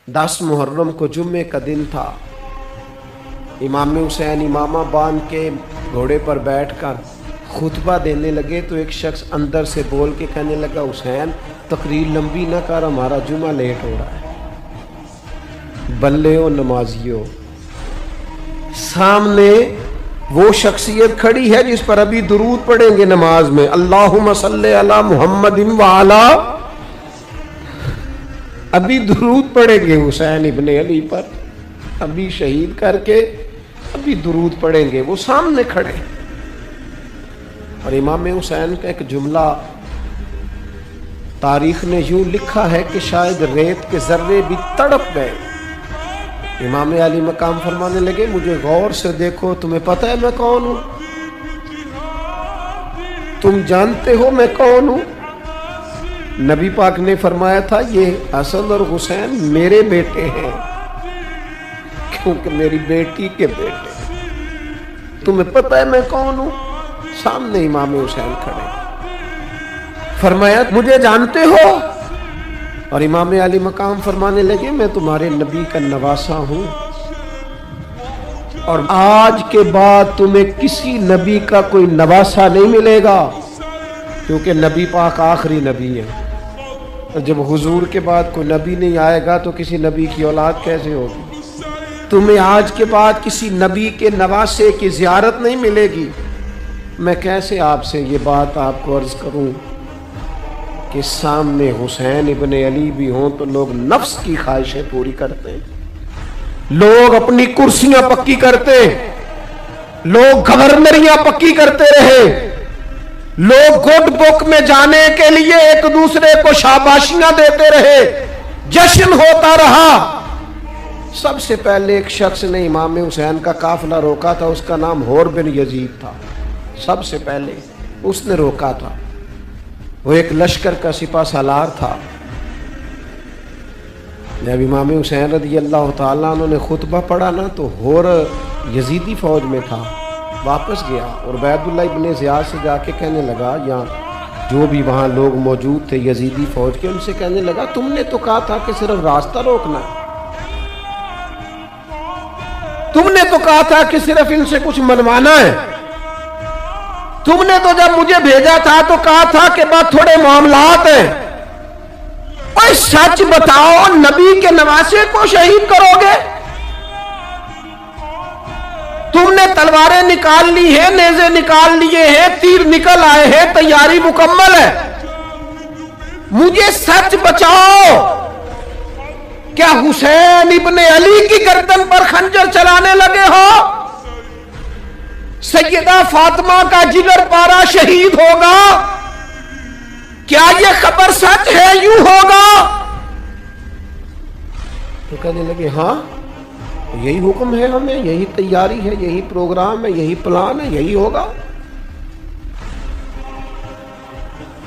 10 मुहर्रम को जुम्मे का दिन था। इमाम हुसैन इमामा बांध के घोड़े पर बैठकर खुतबा देने लगे तो एक शख्स अंदर से बोल के कहने लगा, हुसैन तकरीर लंबी ना कर, हमारा जुमा लेट हो रहा है। बल्ले ओ नमाजियों, सामने वो शख्सियत खड़ी है जिस पर अभी दुरूद पढ़ेंगे नमाज में, अल्लाहुम्मा सल्ले अला मुहम्मदिन व अला, अभी दुरूद पढ़ेंगे हुसैन इब्ने अली पर, अभी शहीद करके अभी दुरूद पढ़ेंगे, वो सामने खड़े। और इमाम हुसैन का एक जुमला तारीख ने यूं लिखा है कि शायद रेत के जर्रे भी तड़प गए। इमाम अली मकाम फरमाने लगे, मुझे गौर से देखो, तुम्हें पता है मैं कौन हूं? तुम जानते हो मैं कौन हूं? नबी पाक ने फरमाया था, ये हसन और हुसैन मेरे बेटे हैं, क्योंकि मेरी बेटी के बेटे। तुम्हें पता है मैं कौन हूं? सामने इमाम हुसैन खड़े। फरमाया, मुझे जानते हो? और इमाम अली मकाम फरमाने लगे, मैं तुम्हारे नबी का नवासा हूं और आज के बाद तुम्हें किसी नबी का कोई नवासा नहीं मिलेगा, क्योंकि नबी पाक आखिरी नबी है। और जब हुजूर के बाद कोई नबी नहीं आएगा तो किसी नबी की औलाद कैसे होगी? तुम्हें आज के बाद किसी नबी के नवासे की ज़ियारत नहीं मिलेगी। मैं कैसे आपसे ये बात आपको अर्ज करूं कि सामने हुसैन इब्ने अली भी हों तो लोग नफ्स की ख्वाहिशें पूरी करते हैं, लोग अपनी कुर्सियां पक्की करते, लोग गवर्नरियां पक्की करते रहे, लोग गुड बुक में जाने के लिए एक दूसरे को शाबाशियां देते रहे, जश्न होता रहा। सबसे पहले एक शख्स ने इमाम हुसैन का काफिला रोका था, उसका नाम होर बिन यजीद था। सबसे पहले उसने रोका था। वो एक लश्कर का सिपा सालार था। जब इमाम हुसैन रज़ी अल्लाह ताला अन्हु ने खुतबा पढ़ा ना तो होर यजीदी फौज में था, वापस गया और उबैदुल्लाह इब्ने ज़ियाद से जाके कहने लगा, या जो भी वहाँ लोग मौजूद थे यजीदी फौज के, उनसे कहने लगा, तुमने तो कहा था कि सिर्फ रास्ता रोकना है, तुमने तो कहा था कि सिर्फ इनसे कुछ मनवाना है, तुमने तो जब मुझे भेजा था तो कहा था कि बस थोड़े मामलात हैं। ओए सच बताओ, नबी के नवासे को शहीद करोगे? तुमने तलवारें निकाल ली है, नेज़े निकाल लिए हैं, तीर निकल आए हैं, तैयारी मुकम्मल है। मुझे सच बताओ, क्या हुसैन इब्ने अली की गर्दन पर खंजर चलाने लगे हो? सैयदा फातिमा का जिगर पारा शहीद होगा? क्या ये खबर सच है? यूं होगा? तो कहने लगे, हाँ यही हुक्म है हमें, यही तैयारी है, यही प्रोग्राम है, यही प्लान है, यही होगा।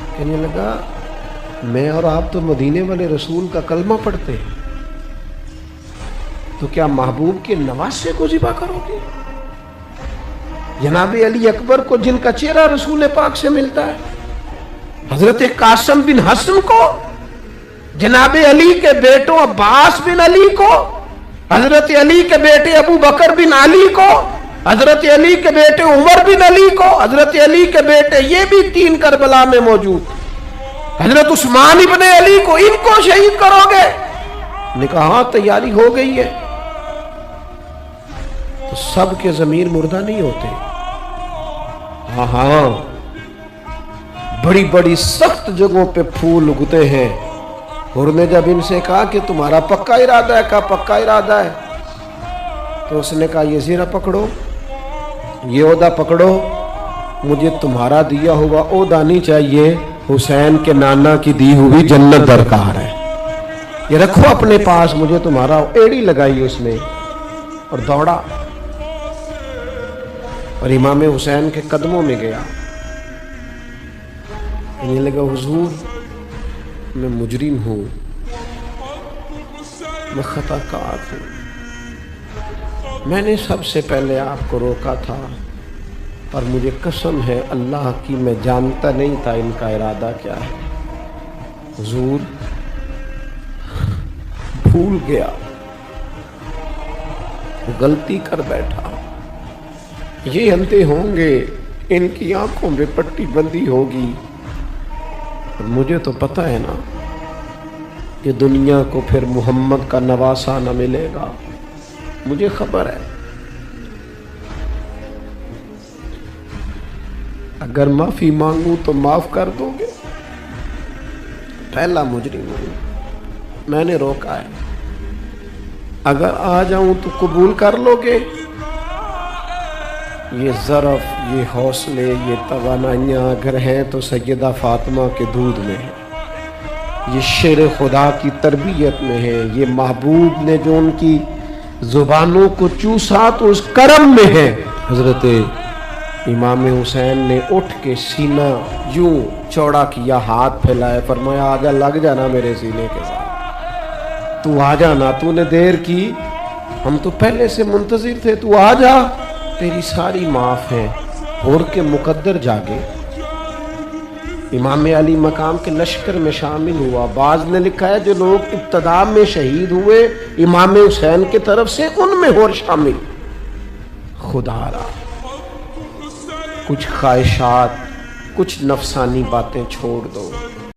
कहने लगा, मैं और आप तो मदीने वाले रसूल का कलमा पढ़ते हैं, तो क्या महबूब के नवासे को ज़िबा करोगे? जनाब अली अकबर को, जिनका चेहरा रसूल पाक से मिलता है, हजरत कासिम बिन हसन को, जनाब अली के बेटों अब्बास बिन अली को, हजरत अली के बेटे अबू बकर बिन अली को, हजरत अली के बेटे उमर बिन अली को, हजरत अली के बेटे ये भी 3 करबला में मौजूद, हजरत उस्मान इब्ने अली को, इनको शहीद करोगे? ने कहा, हाँ तैयारी हो गई है। तो सबके ज़मीर मुर्दा नहीं होते। हाँ हाँ, बड़ी बड़ी सख्त जगहों पे फूल उगते हैं। हुर ने जब इनसे कहा कि तुम्हारा पक्का इरादा है, कहा पक्का इरादा है, तो उसने कहा, ये ज़रा पकड़ो, ये ओहदा पकड़ो, मुझे तुम्हारा दिया हुआ ओहदा नहीं चाहिए, हुसैन के नाना की दी हुई जन्नत दरकार है, ये रखो अपने पास, मुझे तुम्हारा। एड़ी लगाई उसने और दौड़ा और इमाम हुसैन के कदमों में गया। कहने लगा, हुजूर मैं मुजरिम हूँ, मैं खताकार हूँ, मैंने सबसे पहले आपको रोका था, पर मुझे कसम है अल्लाह की मैं जानता नहीं था इनका इरादा क्या है। हुजूर भूल गया, गलती कर बैठा। ये अंधे होंगे, इनकी आंखों में पट्टी बंदी होगी, और मुझे तो पता है ना कि दुनिया को फिर मोहम्मद का नवासा न मिलेगा, मुझे खबर है। अगर माफी मांगू तो माफ कर दोगे? पहला मुजरिम हूं, मैंने रोका है। अगर आ जाऊं तो कबूल कर लोगे? ये ज़रफ़, ये हौसले, ये तवानाइयाँ अगर हैं तो सैयदा फातिमा के दूध में है, ये शेर खुदा की तरबियत में है, ये महबूब ने जो उनकी ज़ुबानों को चूसा तो उस करम में है। हज़रत इमाम हुसैन ने उठ के सीना यूं चौड़ा किया, हाथ फैलाए, फरमाया आजा, लग जाना मेरे सीने के साथ, तू आ जाना, तूने देर की, हम तो पहले से मुंतज़िर थे, तू आ जा, तेरी सारी माफ है। और के मुकद्दर जागे, इमाम अली मकाम के लश्कर में शामिल हुआ। बाज ने लिखा है जो लोग इब्तदा में शहीद हुए इमाम हुसैन की तरफ से, उनमें और शामिल। खुदारा कुछ ख्वाहिशात, कुछ नफसानी बातें छोड़ दो,